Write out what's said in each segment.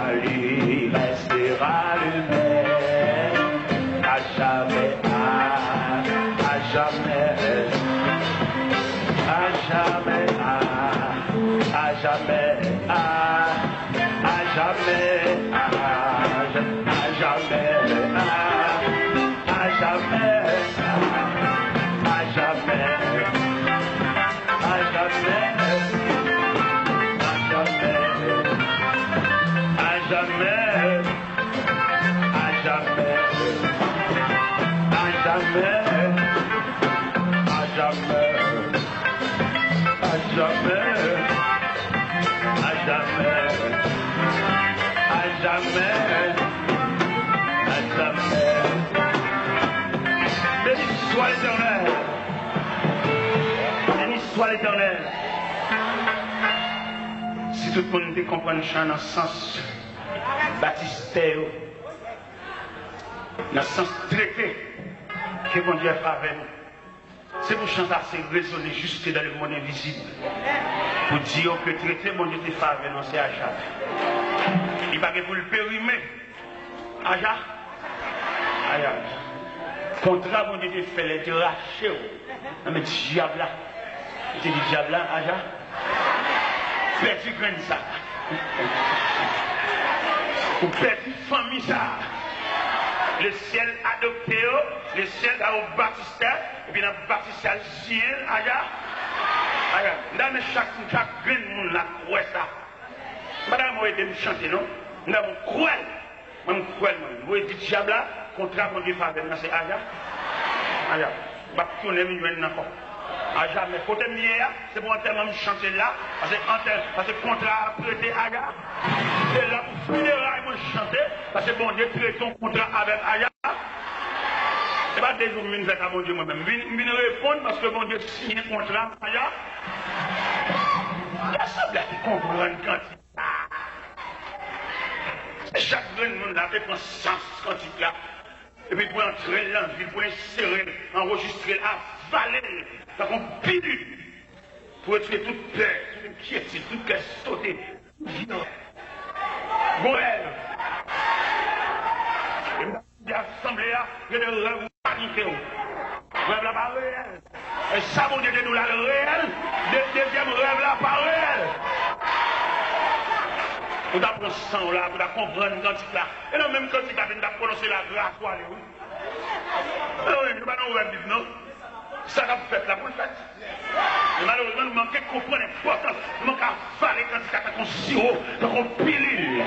salut restera le même, à jamais, à jamais, à jamais, à jamais, à jamais, à jamais, à jamais, à jamais, à jamais. Béni soit l'Éternel. Béni soit l'Éternel. Si tout le monde comprend le chant dans le sens baptisté, dans le sens traité que mon Dieu a fait avec nous, c'est pour chanter, c'est résonner juste dans le monde invisible. Pour dire que traité, mon Dieu, fait avec nous, c'est Aja. Il va pour le périmer. Aja. Aja. Contrat, mon Dieu, fait les raché. Mais diable là. Tu dis diable là, Aja. Petit grain ça. Ou petit famille ça. Le ciel adopté, le ciel a baptisé, et puis dans le baptisé le ciel, Aja. Aja. Dans chaque grain de monde là, croit ça. Madame, moi, je me chanter, non? Nous avons cruel. Même cruel, moi. Vous dites diable là, contrat qu'on dit faire avec c'est Aja. Aja. Je vais tourner maintenant. À jamais. Côté mieux, c'est pour un terme chanter là, parce que contrat a prêté Aja. C'est là pour funérailles, moi chanter, parce que bon Dieu prête ton contrat avec Aja. C'est pas des jours que je vais à mon Dieu moi-même. Je viens répondre parce que bon Dieu signe un contrat avec Aja. Il y a ça qui comprend quand chaque monde là fait un sens quand il là. Et puis pour entrer dans la ville, pour insérer, enregistrer, avaler, ça qu'on pile pour tuer toute peur, toute inquiétude, toute qu'elle sauter. Goël. L'assemblée là, il y a des rêves magnifiques. Rêve là pas réel. Et ça, mon Dieu, nous là le réel. Le deuxième rêve là pas réel. Vous apprendre ça là, vous comprendre quand il là. Et non, même quand il a prononcé la grâce pour aller où? Non, il n'y a pas de rêve, non? Ça va vous faire là pour le faire. Mais malheureusement, nous manquons de comprendre l'importance. Nous manquons à valer quand il a un sirop, quand on pilule.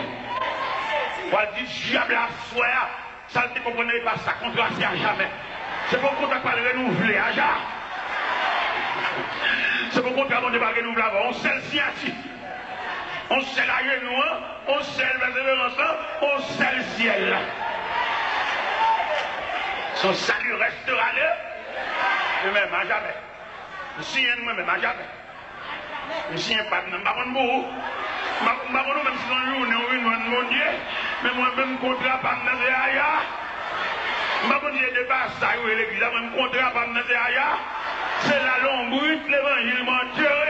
On va dire, diable à soi, ça ne comprenez pas ça, contrat c'est à jamais. C'est pour contrat pas le renouveler, à jamais. C'est pour contrat qu'on ne pas renouveler avant. On sait le signature. On sait la genou, on sait le persévérance, on sait le ciel. Son salut restera là. Lui-même, à jamais. Je suis moi-même, à jamais. Je suis un pas de même. Par contre, même si on joue, on mon Dieu, mais moi-même, contrat, pas de même, je ne sais pas ça, l'église, même contrat, pas de même, c'est la longue route, l'évangile menteur.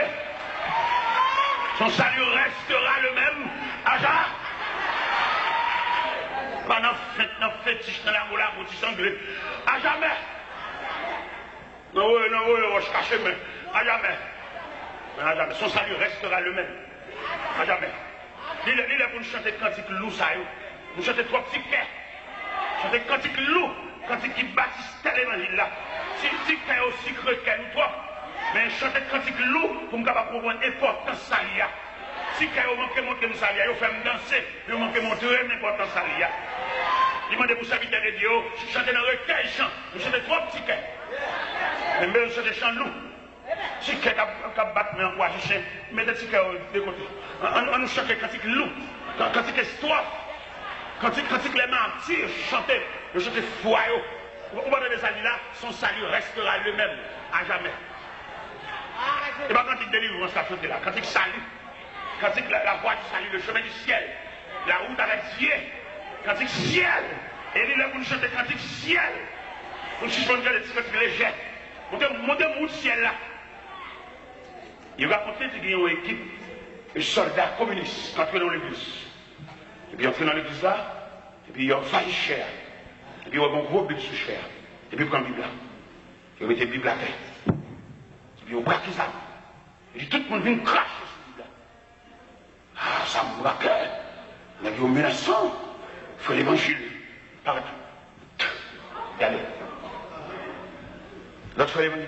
Son salut restera le même. Aja. Pendant fétiche dans la moula, pour tu sangler. À jamais. Non, je cache, mais à jamais. À jamais. Son salut restera le même. À jamais. Il est pour nous chanter cantique loup, ça y est. Nous chanter trois petits cœurs. Chanter cantique loup. Cantique qui baptise l'évangile là. Si c'est aussi creux qu'elle ou toi. Mais chanter cantique loup pour me capable comprendre l'importance de salia. Si vous manquez monter mon salia, vous faites me danser, vous manquez montrer l'importance de salia. Il m'a dit pour serviteur de Dieu, chanter dans le recueil chant, vous chantez trois petits cœurs. Mais vous chantez chant loup. Si vous avez battu en quoi, je chante, mettez petits cœurs de côté. On nous chante cantique loup, cantique histoire, cantique les martyrs, chanter, vous chantez foyer. Vous voyez des amis là, son salut restera le même, à jamais. Et pas quand il délivre, on s'est chanté là. Quand il salue, quand il la voie du salut, le chemin du ciel, la route avec Dieu, quand il ciel, et il est pour nous chanter quand il ciel, pour nous chanter les petits légers, montez le ciel là. Il racontait qu'il y a une équipe de soldats communistes entrés dans l'église. Il puis entrer dans l'église là, et puis il y a un faille cher, et puis il y a un gros but sous cher, et puis il prend la Bible là, il met la Bible à terre, et puis il braque ça, et puis tout le monde vient cracher sur la Bible là. Ah, ça me braque, il y a des menaçants, il faut l'évangile, arrête, y aller. L'autre fois l'évangile,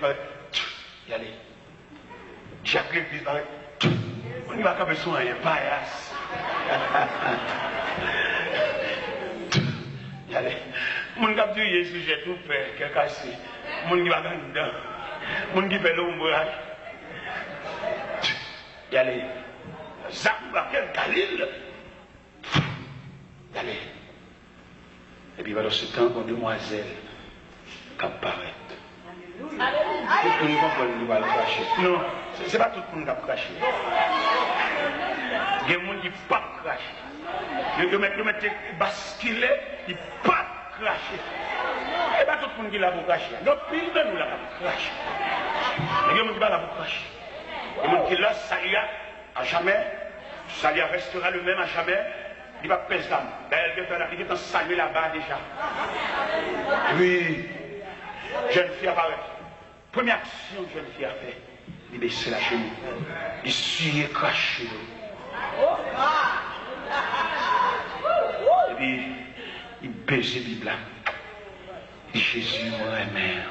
y aller. Jacques l'église, arrête. On n'y va pas besoin, il y a paillasse. Allez, mon cap du Jésus, j'ai tout fait, qui a cassé. Mon qui va dans dedans. Mon qui fait l'ombrage. Allez, Zamba, quel Galil. Allez. Et puis, dans ce temps, une demoiselle qui apparaît. Tout le monde comprend qu'il va le cracher. Non, ce n'est pas tout le monde qui va cracher. Il y a des gens qui ne peuvent pas cracher. Ils mettent basculer, ils ne peuvent pas cracher. Et pas tout le monde qui l'a pour cracher. Donc, pile de nous l'a pour cracher. Il y a des gens qui ne peuvent pas pour cracher. Il y a des gens qui l'a salué à jamais. Salut restera le même à jamais. Il va peser l'âme. Elle est en saluer là-bas déjà. Oui. Jeune fille apparaît. Première action que jeune fille a fait, il baisse la chemise. Il suit craché. Et puis, il baisse la Bible. Il dit Jésus, mon mère.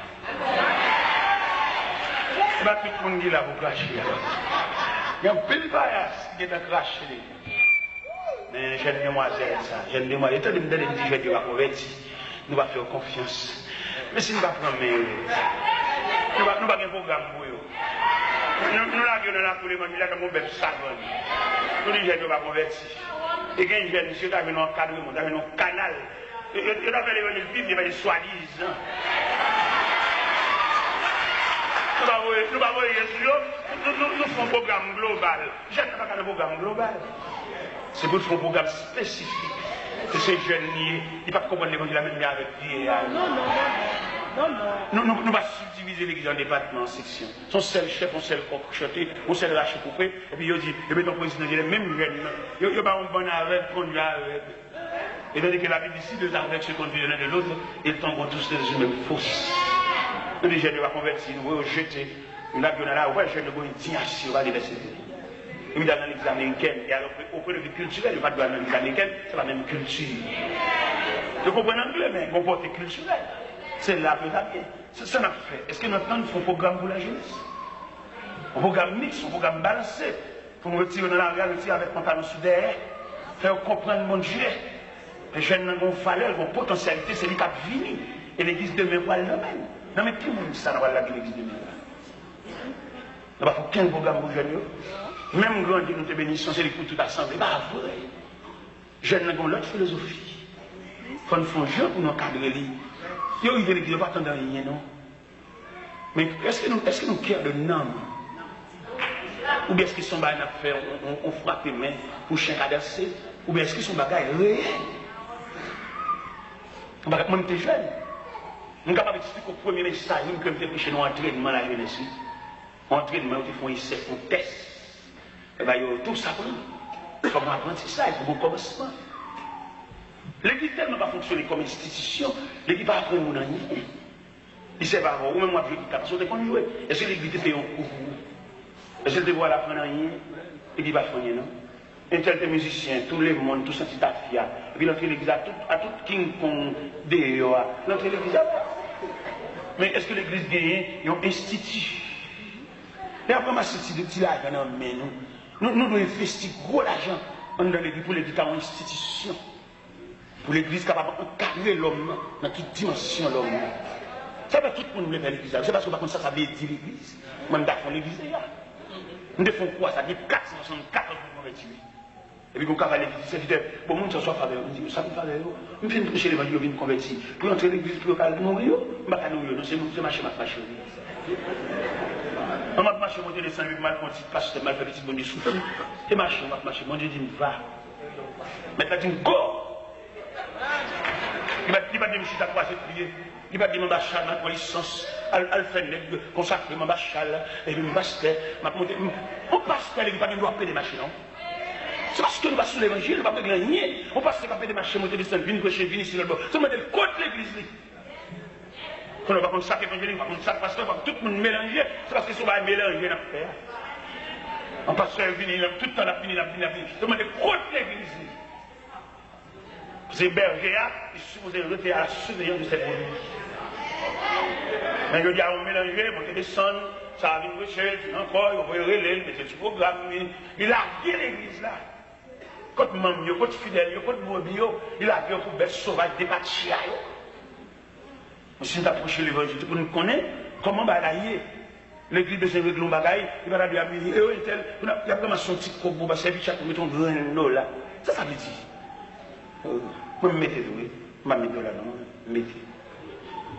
Et bien, tout le monde dit là pour cracher. Il y a un peu de paillasse qui est craché. Mais jeune demoiselle, ça. Jeune demoiselle, étant donné que nous avons dit, nous allons faire confiance. Mais si nous ne prenons pas, nous n'avons pas un programme pour eux. Nous l'avons dans la coulée, nous avons un bébé savon. Nous les jeunes ne sont pas convertis. Et quand les jeunes, monsieur, nous avons un cadre, nous avons un canal. Nous avons fait l'évangile biblique, nous avons des soi-disant. Nous ne faisons un programme global. Je ne fais pas un programme global. C'est pour faire un programme spécifique. Que ces jeunes liés, ils ne peuvent pas comprendre l'évangile la même avec Dieu. Non. Nous ne pouvons pas subdiviser l'église en départements, en sections. Son seul chef, son seul coq chanté, son seul rachet coupé, et puis il dit, et puis ton président, il est même jeune. Il n'y a pas un bon avec, conduit avec. Et tandis que la Bible dit, si deux aveugles se conduisent l'un de l'autre, ils tomberont tous dans une même fosse. Nous, les jeunes ne vont pas convertir, nous voulons jeter. Nous avons là, ouais, je ne vais pas dire, si on va les laisser. Il dans l'église américaine, et alors au point de vue culturel, il va dans l'église américaine, c'est la même culture. Je comprends l'anglais, mais mon côté culturel. C'est là que ça vient. C'est ça qu'on a fait. Est-ce que notre temps, nous faisons un programme pour la jeunesse? Un programme mixte, un programme balancé. Pour nous retirer dans la réalité avec pantalon sous derrière, faire comprendre le monde Dieu. Les jeunes ont une valeur, ont une potentialité, c'est lui qui a fini. Et l'église demain va le même. Non, mais qui nous dit ça dans l'église demain? Il n'y a pas aucun programme pour les jeunes. Même grand Dieu nous te bénissons, c'est pour toute assemblée. Bah, vrai. Jeunes n'ont l'autre philosophie. Il faut nous faire un jeu pour nous cadrer. Il y a eu des églises, pas tant de rien, non. Mais est-ce que nous cœur de nom? Ou bien est-ce qu'ils sont bagages à faire, on frappe les mains pour chien cadersé? Ou bien est-ce qu'ils sont bagages réels? Moi, j'étais jeune. Je suis capable d'expliquer au premier message, que je suis chez nous entraînement la jeunesse. Entraînement, ils font un test. Et bien, tout ça prend. Comme apprentissage, comme un commencement. L'église tellement pas fonctionner comme institution, l'église va apprendre mon ami. Il sait pas, ou même moi, je dis, parce qu'on est jouer. Est-ce que l'église fait un coup? Est-ce qu'elle te voit l'apprendre rien? L'église va faire rien, non? Un tel musicien, tout le monde, tout ça, c'est ta fille. Et puis l'entrée de l'église, à tout King Kong, l'entrée de l'église. Mais est-ce que l'église gagne un institut? Et après, ma sortie de petit l'argent dans nous devons investir gros l'argent dans l'église pour l'église en institution. Pour l'église capable d'encadrer l'homme dans toute dimension de l'homme. Ça veut tout le monde veut faire l'église. C'est parce que par contre ça veut dire l'église. Moi, je défends l'église. Nous défendons quoi? Ça dit 464 pour convertir. Et puis, quand on va l'église, c'est dit, bon, monde, ça soit faveur. On dit, ça me faveur. Je viens prêcher l'évangile, je viens convertir. Pour entrer l'église, pour mourir, je ne vais pas mourir. Non, c'est marcher, ma fâche. On va marcher, monter les 108 mal contis, parce que mal fait petit bon Dieu souffle. Et marcher, on va marcher. Mon Dieu dit, va. Maintenant, dit, go! Il va dire, je suis à quoi c'est prier. Il va dire, mon bachal, ma licence, elle fait consacrer mon bachal, et puis mon pasteur, on pasteur, il va dire, doit payer des machines, non? C'est parce que nous passons l'évangile, nous ne pouvons pas rien. On passe ce qu'on des marchés, monter des centres, venir prêcher, venir ici, là-bas. C'est contre l'église. Quand on va prendre ça évangélique, on va prendre ça pasteur, on va tout le monde mélanger. C'est parce que si on va mélanger, on va faire. On passe à venir, tout le temps, on a fini. C'est contre l'église. C'est berger, il est supposé rester à la surveillance de cette produits. Mais je dis à on mélanger, monter des centres, ça va venir prêcher, encore, on va relayer, mais c'est du programme. Il a gué l'église là. Quand maman, quand fidèle, quand mobile, il a vu pour bête sauvage débattre. Si nous approchons l'évangile, pour nous connaître comment balayer l'église de Saint-Réglon bagaille, il va dire, il y a vraiment son petit coco, parce que chaque mettre un grain là. Ça veut dire. Moi, mettez doué, je vais mettre là, non, mettez.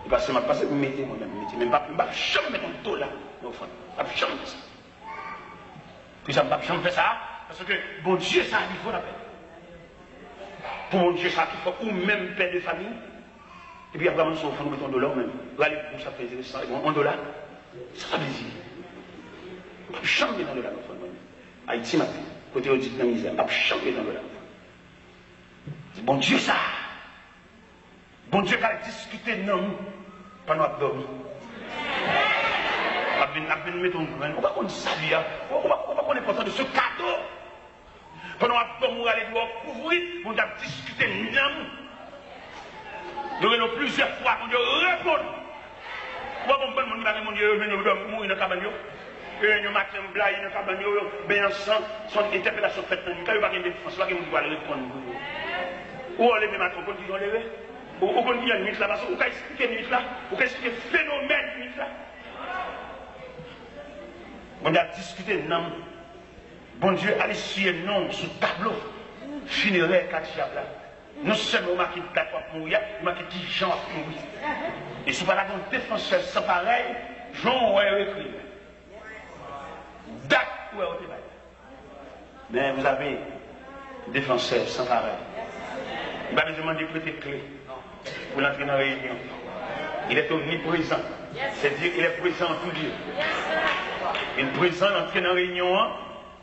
Parce que je vais mettre moi-même, mettez. Mais je ne vais jamais mettre un dos là, au fond. Je ne vais jamais faire ça. Puis ça ne vais jamais faire ça, parce que bon Dieu, ça, il faut la paix. Pour mon Dieu, ça, il faut, ou même père de famille. Et puis après, on se fait mettre $1 même. Regardez pour ça fait intéressant. $1. Ça veut dire. Je ne jamais dans $1. Haïti, ma fille. Côté où dit la misère. Je ne jamais dans $1. C'est bon Dieu ça. Bon Dieu qui a discuté de nous pendant qu'on dormi. On va mettre un grain. On va qu'on salue. On va qu'on est content de ce cadeau. Pendant qu'on va aller couvrir, on va discuter de nous. Nous avons plusieurs fois qu'on Dieu répond. Moi, mon Dieu, je vais mourir dans la cabane. Nous matin, blague dans la cabane, bien sans son interpellation faite. Quand il n'y a pas de défense, il n'y a pas de répondre. Ou on les met maintenant, on dit on les met. Ou on dit une minute là, ou on explique une minute là, ou on explique le phénomène une minute là. On a discuté de nom. Bon Dieu, allez suivre nom sur le tableau funéraire Katia là. Non seulement marqué date pour mourir, il marqué 10 gens pour mourir. Et si vous avez un défenseur sans pareil, Jean aurait écrit. Date ou est mais vous avez un défenseur sans pareil. Il va nous demander de prêter clé pour l'entrer dans la réunion. Il est omniprésent. C'est-à-dire qu'il est présent en tout lieu. Il est présent, l'entrée dans la réunion,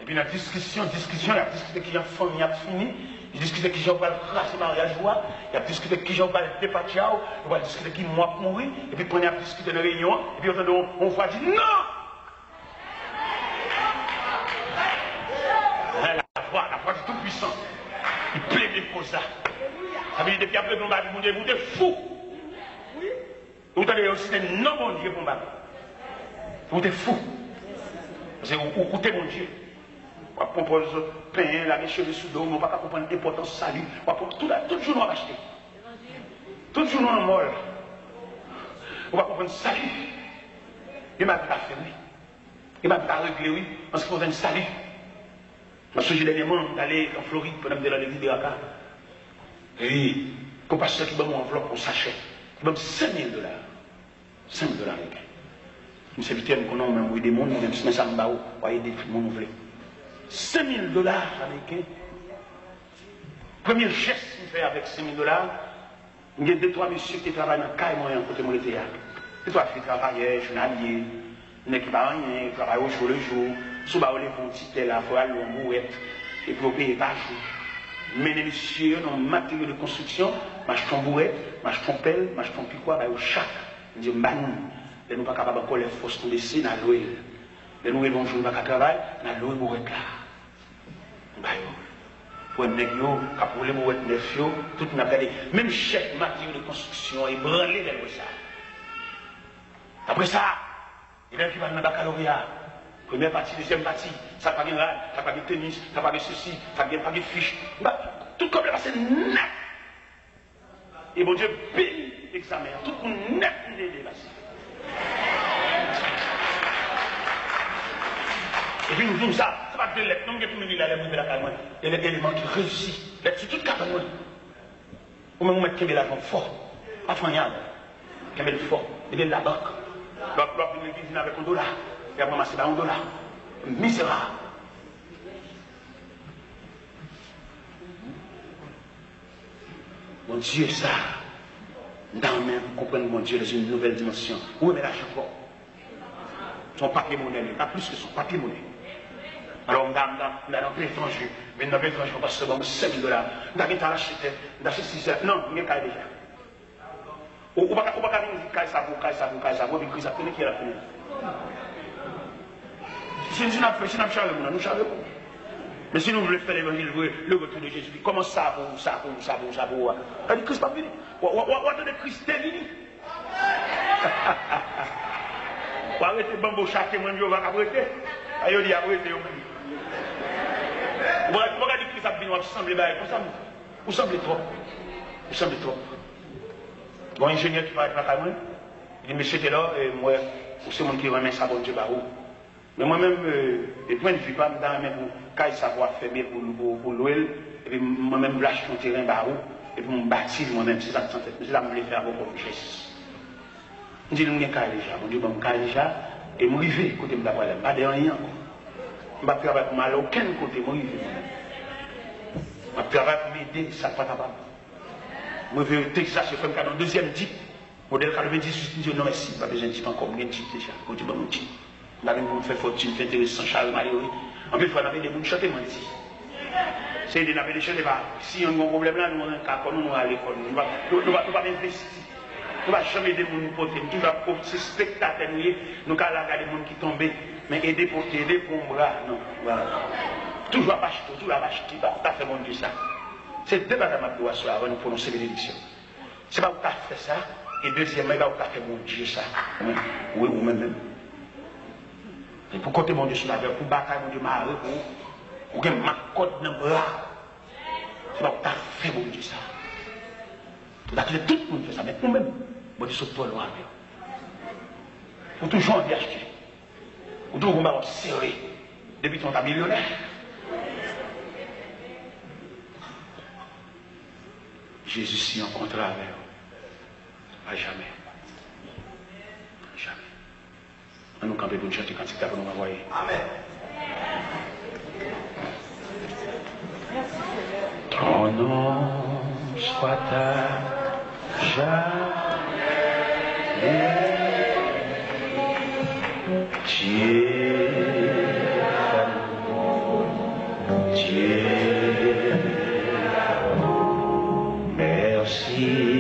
et puis la discussion, il a discuté qui a fini, il a fini. Il discute qui j'en va cracher mariage, il a discuté qui j'en va départir, il va discuter qui moi pour mourir, et puis on a discuté dans la réunion, et puis on va dire non! La foi du Tout-Puissant, il plaît pour ça. Ça veut dire depuis après qu'on va dire, vous êtes fou! Vous avez aussi des non bon Dieu pour moi. Vous êtes fou! Parce que vous êtes mon Dieu. On propose pain, la cheveux sous l'eau, on ne va pas comprendre l'importance du salut. Tout jour, on va acheter. Tout jour, on va mort. On va comprendre le salut. Il m'a dit à faire, oui. Il m'a dit à régler, oui, parce qu'il faut un salut. Parce que j'ai dernièrement d'aller en Floride pour aller dans l'église de Raka. Et pour passer qui m'a mon enveloppe, on s'achète. Il m'a dit $5 000. $5 000. Je me suis dit, qu'on a même des mondes, même si ça me bat, on va aider tout le monde. $5 000 américains. Premier geste que je fais avec $5 000, il y a 2-3 messieurs qui travaillent dans le cas et moi, côté mon théâtre. C'est toi qui travaillais, journalier, il n'y a qui pas rien, ils travaillent au jour le jour. Souvent, ils font un petit là, il faut aller en bouette, et puis payer par jour. Mais les messieurs, dans le matériel de construction, m'achètent en bouette, m'achètent en pelle, m'achètent en piquois, au chac. Ils disent, bah non, ils ne sont pas capables encore les forces nous laisser dans l'ouïe. Les nouvelles vont jouer dans le travail, dans l'ouïe bouette là. Pour un négio, pour les bouettes neuf, tout n'a pas dit. Même chef matériel de construction, il branlait les ça. Après ça, il y a qui va dans le baccalauréat. Première partie, deuxième partie, ça n'a pas de rad, ça n'a pas de tennis, ça n'a pas de ceci, ça n'a pas de fiche. Tout comme le passé net. Et bon Dieu bénit l'examen. Tout le monde net les dépassé. Et puis nous disons ça, ça va de l'être. Non, mais tout le monde là, les la calme. Il y a des éléments qui réussissent. L'être sur toute carte. Ou même on met Kébé l'argent fort. Pas frognable. Kébé le fort. Il est de la banque. L'autre vient avec $1. Et après, c'est $1. Misérable. Mon Dieu, ça. Dans même, vous comprenez mon Dieu dans une nouvelle dimension. Où est l'argent fort? Son papier monnaie, pas plus que son papier monnaie. Alors, on a un peu étranger. Mais dans l'étranger, on passe $5 000. On a acheté 6 heures. Non, on a déjà. On ne va pas dire ça pour, puis ça qui est la fin. Si nous avons fait, nous savons. Mais si nous voulons faire l'évangile, le retour de Jésus, comment ça pour. C'est-à-dire Christ pas venu. On attend Christ est venu. On va arrêter bambou chaque mois, on va arrêter. Aïe, dit arrêter. On va dire Christ a venu, on va sembler comme ça. Vous semblez trop. Vous semblez trop. Bon, ingénieur qui va être là, il dit, monsieur, t'es là, et moi, c'est mon qui remet ça, bon Dieu, barreau. Mais moi-même, et point de vue, pas dans même pour savoir fermer pour l'ouel, et puis moi-même, je lâche mon terrain barreau, et puis je me bâtis moi-même, c'est ça que je voulais faire avec mon geste. Je dis, je suis déjà, mon Dieu, je suis déjà, et je suis arrivé, côté de la problème, pas de rien. Je ne vais pas travailler pour m'aller aucun côté, je suis arrivé moi-même. Je vais travailler pour m'aider, ça ne va pas. Je vais au Texas, je fais un cadeau, deuxième type, modèle 98, je dis, non, merci, pas besoin de type encore, je type déjà, je dis, bon, type. On avait fait fortune, fait intéressant, Charles Mario. En plus, on avait des gens chanter, moi, ici. C'est des gens qui chanter, si on a un problème là, nous, on va à l'école. Nous ne va pas investir. Nous ne va jamais aider les gens pour nous. Nous va pour ces spectateurs, nous allons regarder les gens qui tombent. Mais aider pour un bras, non. Voilà. Toujours à acheter, toujours à acheter. Tu as fait mon Dieu ça. C'est deux bagages que je dois avant de prononcer bénédiction. C'est pas où tu as fait ça. Et deuxièmement, où tu as fait mon Dieu ça. Oui, ou même. Et pour côté mon Dieu sur la verre, pour bataille mon Dieu m'a pour que ma côte dans le bras. C'est pas où tu as fait mon Dieu ça. D'accord, tout le monde fait ça, mais nous-mêmes, mon Dieu saute toi loin. Pour toujours en acheter. Pour toujours on serré. Depuis ton millionnaire. Jésus s'y rencontrera avec eux. À jamais. Jamais. On nous camper pour nous chanter quand c'est pour nous envoyer. Amen. Ton nom soit à jamais. Dieu, Dieu, merci.